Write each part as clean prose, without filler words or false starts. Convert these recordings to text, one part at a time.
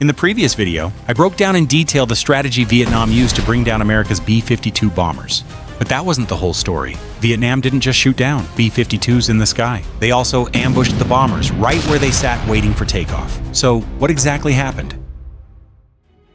In the previous video, I broke down in detail the strategy Vietnam used to bring down America's B-52 bombers. But that wasn't the whole story. Vietnam didn't just shoot down B-52s in the sky. They also ambushed the bombers right where they sat waiting for takeoff. So what exactly happened?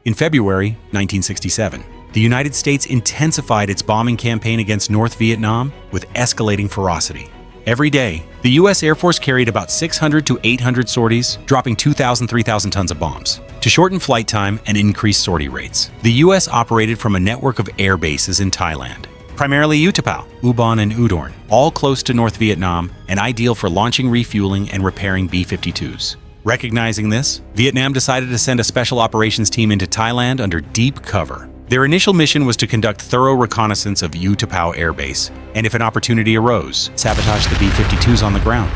In February 1967, the United States intensified its bombing campaign against North Vietnam with escalating ferocity. Every day, the U.S. Air Force carried about 600 to 800 sorties, dropping 2,000, 3,000 tons of bombs. To shorten flight time and increase sortie rates, the U.S. operated from a network of air bases in Thailand, primarily U-Tapao, Ubon, and Udorn, all close to North Vietnam and ideal for launching, refueling, and repairing B-52s. Recognizing this, Vietnam decided to send a special operations team into Thailand under deep cover. Their initial mission was to conduct thorough reconnaissance of U-Tapao Air Base, and if an opportunity arose, sabotage the B-52s on the ground.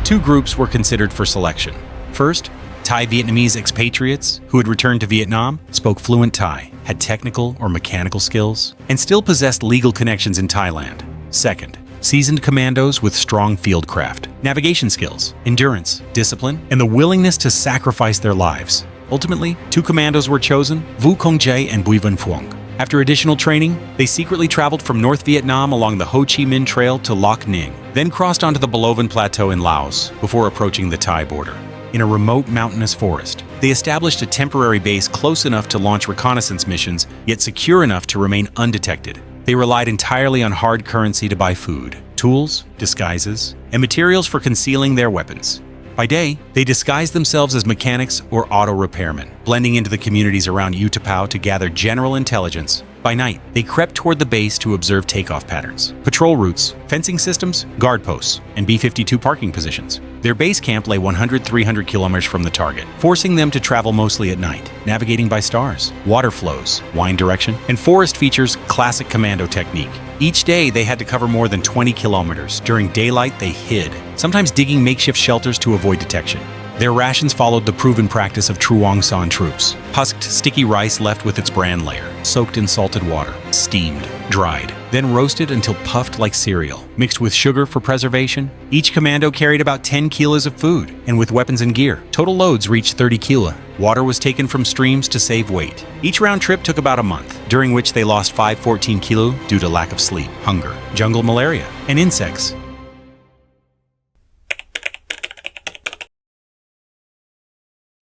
Two groups were considered for selection. First, Thai Vietnamese expatriates who had returned to Vietnam, spoke fluent Thai, had technical or mechanical skills, and still possessed legal connections in Thailand. Second, seasoned commandos with strong fieldcraft, navigation skills, endurance, discipline, and the willingness to sacrifice their lives. Ultimately, two commandos were chosen, Viet Cong and B-52 Phuong. After additional training, they secretly traveled from North Vietnam along the Ho Chi Minh Trail to Loc Ninh, then crossed onto the Balavan Plateau in Laos before approaching the Thai border. In a remote mountainous forest, they established a temporary base close enough to launch reconnaissance missions, yet secure enough to remain undetected. They relied entirely on hard currency to buy food, tools, disguises, and materials for concealing their weapons. By day, they disguised themselves as mechanics or auto repairmen, blending into the communities around U-Tapao to gather general intelligence. By night, they crept toward the base to observe takeoff patterns, patrol routes, fencing systems, guard posts, and B-52 parking positions. Their base camp lay 100-300 kilometers from the target, forcing them to travel mostly at night, navigating by stars, water flows, wind direction, and forest features classic commando technique. Each day, they had to cover more than 20 kilometers. During daylight, they hid, sometimes digging makeshift shelters to avoid detection. Their rations followed the proven practice of Truong Son troops. Husked sticky rice left with its bran layer, soaked in salted water, steamed, dried, then roasted until puffed like cereal, mixed with sugar for preservation. Each commando carried about 10 kilos of food, and with weapons and gear, total loads reached 30 kilo. Water was taken from streams to save weight. Each round trip took about a month, during which they lost 14 kilo due to lack of sleep, hunger, jungle malaria, and insects.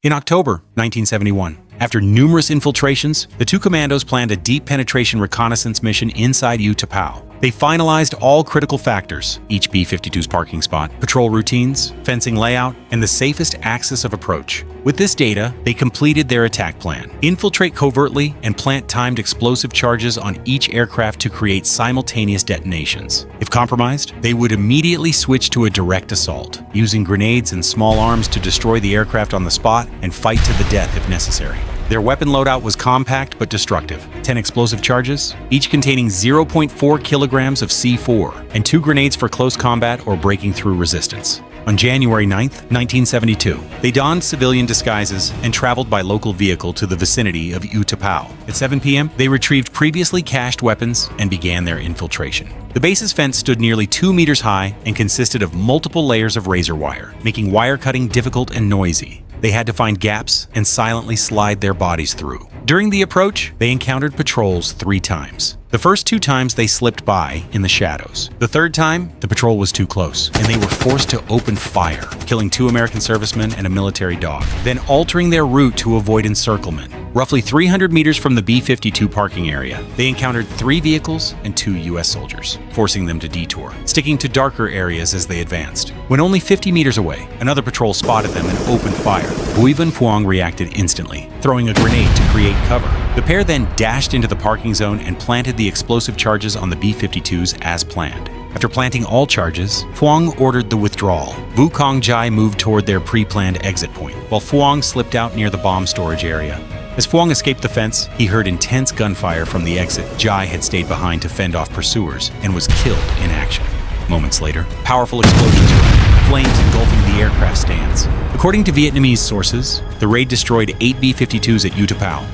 In October 1971, after numerous infiltrations, the two commandos planned a deep penetration reconnaissance mission inside U-Tapao. They finalized all critical factors, each B-52's parking spot, patrol routines, fencing layout, and the safest axis of approach. With this data, they completed their attack plan. Infiltrate covertly and plant timed explosive charges on each aircraft to create simultaneous detonations. If compromised, they would immediately switch to a direct assault, using grenades and small arms to destroy the aircraft on the spot and fight to the death if necessary. Their weapon loadout was compact but destructive. 10 explosive charges, each containing 0.4 kilograms of C4, and 2 grenades for close combat or breaking through resistance. On January 9, 1972, they donned civilian disguises and traveled by local vehicle to the vicinity of U-Tapao. At 7 p.m., they retrieved previously cached weapons and began their infiltration. The base's fence stood nearly 2 meters high and consisted of multiple layers of razor wire, making wire cutting difficult and noisy. They had to find gaps and silently slide their bodies through. During the approach, they encountered patrols 3 times. The first 2 times they slipped by in the shadows. The third time, the patrol was too close, and they were forced to open fire, killing 2 American servicemen and a military dog, then altering their route to avoid encirclement. Roughly 300 meters from the B-52 parking area, they encountered 3 vehicles and 2 U.S. soldiers, forcing them to detour, sticking to darker areas as they advanced. When only 50 meters away, another patrol spotted them and opened fire. B-52 Phuong reacted instantly, throwing a grenade to create cover. The pair then dashed into the parking zone and planted the explosive charges on the B-52s as planned. After planting all charges, Phuong ordered the withdrawal. Viet Cong moved toward their pre-planned exit point, while Phuong slipped out near the bomb storage area. As Phuong escaped the fence, he heard intense gunfire from the exit. Jai had stayed behind to fend off pursuers and was killed in action. Moments later, powerful explosions erupted, flames engulfing the aircraft stands. According to Vietnamese sources, the raid destroyed 8 B-52s at U-Tapao.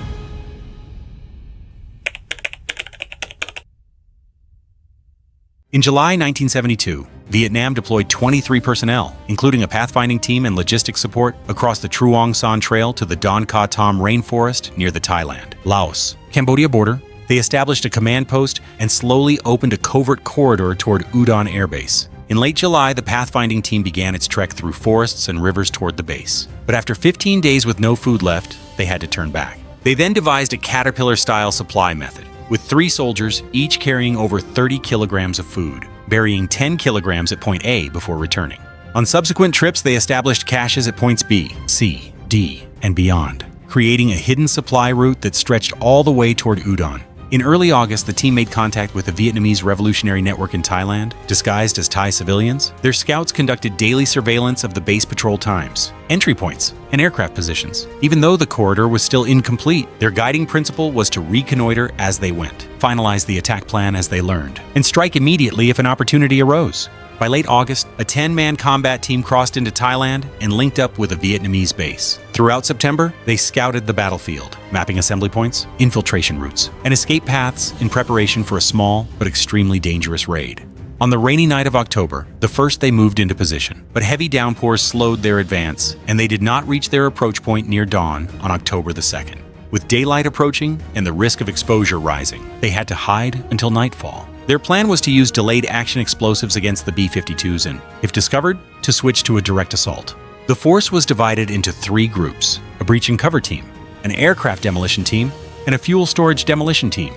In July 1972, Vietnam deployed 23 personnel, including a pathfinding team and logistics support, across the Truong Son Trail to the Don Ca Tom rainforest near the Thailand, Laos, Cambodia border. They established a command post and slowly opened a covert corridor toward Udon Air Base. In late July, the pathfinding team began its trek through forests and rivers toward the base. But after 15 days with no food left, they had to turn back. They then devised a caterpillar-style supply method, with 3 soldiers each carrying over 30 kilograms of food, burying 10 kilograms at point A before returning. On subsequent trips, they established caches at points B, C, D, and beyond, creating a hidden supply route that stretched all the way toward Udon. In early August, the team made contact with the Vietnamese Revolutionary Network in Thailand, disguised as Thai civilians. Their scouts conducted daily surveillance of the base patrol times, entry points, and aircraft positions. Even though the corridor was still incomplete, their guiding principle was to reconnoiter as they went, finalize the attack plan as they learned, and strike immediately if an opportunity arose. By late August, a 10-man combat team crossed into Thailand and linked up with a Vietnamese base. Throughout September, they scouted the battlefield, mapping assembly points, infiltration routes, and escape paths in preparation for a small but extremely dangerous raid. On the rainy night of October, the first they moved into position, but heavy downpours slowed their advance, and they did not reach their approach point near dawn on October the 2nd. With daylight approaching and the risk of exposure rising, they had to hide until nightfall. Their plan was to use delayed action explosives against the B-52s and, if discovered, to switch to a direct assault. The force was divided into 3 groups: a breach and cover team, an aircraft demolition team, and a fuel storage demolition team.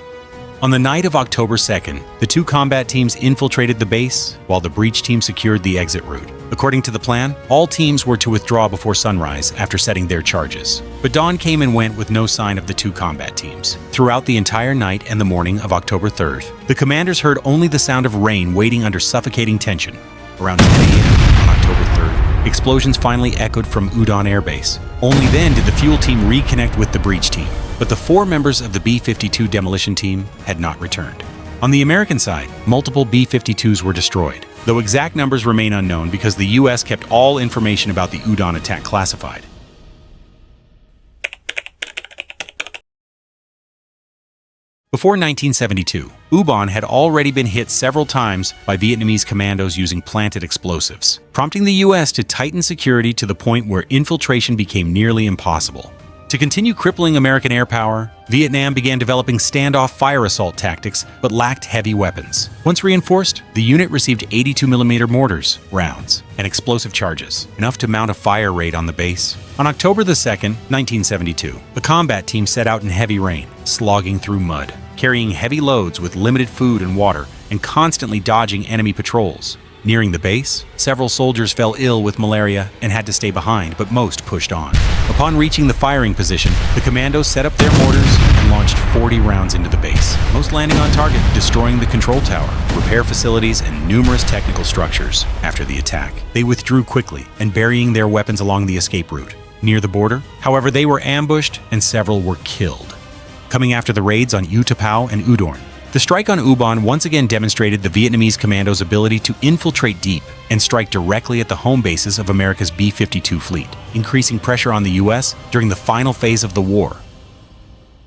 On the night of October 2nd, the 2 combat teams infiltrated the base, while the breach team secured the exit route. According to the plan, all teams were to withdraw before sunrise after setting their charges. But dawn came and went with no sign of the 2 combat teams. Throughout the entire night and the morning of October 3rd, the commanders heard only the sound of rain waiting under suffocating tension. Around 10 a.m. on October 3rd, explosions finally echoed from Udon Air Base. Only then did the fuel team reconnect with the breach team. But the 4 members of the B-52 demolition team had not returned. On the American side, multiple B-52s were destroyed, though exact numbers remain unknown because the U.S. kept all information about the Udon attack classified. Before 1972, Ubon had already been hit several times by Vietnamese commandos using planted explosives, prompting the U.S. to tighten security to the point where infiltration became nearly impossible. To continue crippling American air power, Vietnam began developing standoff fire assault tactics but lacked heavy weapons. Once reinforced, the unit received 82mm mortars, rounds, and explosive charges, enough to mount a fire raid on the base. On October the 2nd, 1972, the combat team set out in heavy rain, slogging through mud, carrying heavy loads with limited food and water, and constantly dodging enemy patrols. Nearing the base, several soldiers fell ill with malaria and had to stay behind, but most pushed on. Upon reaching the firing position, the commandos set up their mortars and launched 40 rounds into the base, most landing on target, destroying the control tower, repair facilities, and numerous technical structures. After the attack, they withdrew quickly and burying their weapons along the escape route. Near the border, however, they were ambushed and several were killed. Coming after the raids on U-Tapao and Udorn, the strike on Ubon once again demonstrated the Vietnamese commandos' ability to infiltrate deep and strike directly at the home bases of America's B-52 fleet, increasing pressure on the U.S. during the final phase of the war.